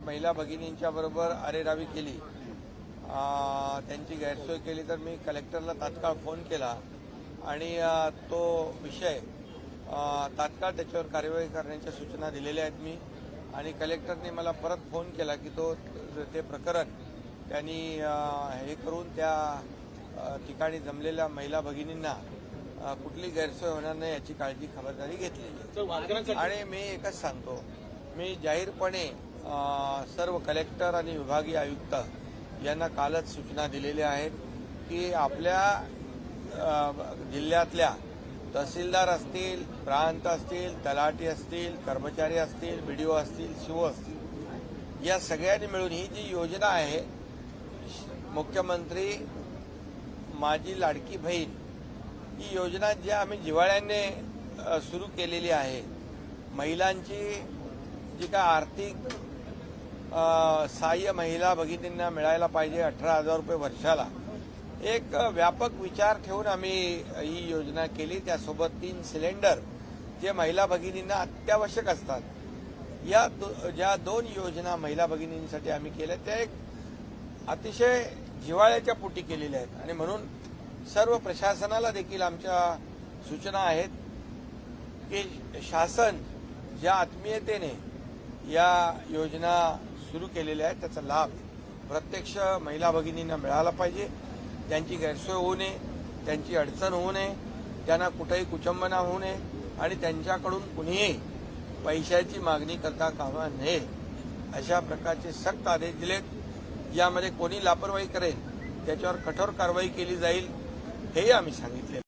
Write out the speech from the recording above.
महिला भगिनींच्या बरोबर अरेरावी केली, त्यांची गैरसोय केली, तर मी कलेक्टरला तात्काळ फोन केला आणि तो विषय तात्काळ त्याच्यावर कार्यवाही करण्याच्या सूचना दिलेल्या आहेत मी. आणि कलेक्टरने मला परत फोन केला की ते प्रकरण त्यांनी हे करून त्या ठिकाणी जमलेल्या महिला भगिनींना कुठली गैरसोय होणार नाही याची काळजी खबरदारी घेतलेली. आणि मी एकच सांगतो, मी जाहीरपणे सर्व कलेक्टर आणि विभागीय आयुक्त यांना कालच सूचना दिलेल्या आहेत की आपल्या जिल्ह्यातल्या तहसीलदार असतील, प्रांत असतील, तलाठी असतील, कर्मचारी असतील, बीडीओ असतील, सीओ असतील, या सगळ्यांनी मिळून ही जी योजना आहे, मुख्यमंत्री माझी लाडकी बहीण, ही योजना जी आम्ही जिव्हाळ्याने सुरू केलेली आहे, महिलांची जी काय आर्थिक सहाय्य महिला भगिनींना मिळायला पाहिजे 18,000 रुपये वर्षाला, एक व्यापक विचार ठेवून आम्ही ही योजना केली. त्यासोबत 3 सिलेंडर जे महिला भगिनींना अत्यावश्यक असतात, या ज्या 2 योजना महिला भगिनींसाठी आम्ही केल्या त्या एक अतिशय जिव्हाळ्याच्या पोटी केलेल्या आहेत. आणि म्हणून सर्व प्रशासनाला देखील आमच्या सूचना आहेत की शासन ज्या आत्मीयतेने या योजना सुरू केलेल्या आहेत त्याचा लाभ प्रत्यक्ष महिला भगिनींना मिळाला पाहिजे. त्यांची गैरसोय होऊ नये, त्यांची अडचण होऊ नये, त्यांना कुठेही कुचंबना होऊ नये आणि त्यांच्याकडून कुणीही पैशाची मागणी करता कामा नये, अशा प्रकारचे सक्त आदेश दिलेत. यामध्ये कोणी लापरवाही करेल त्याच्यावर कठोर कारवाई केली जाईल हेही आम्ही सांगितले.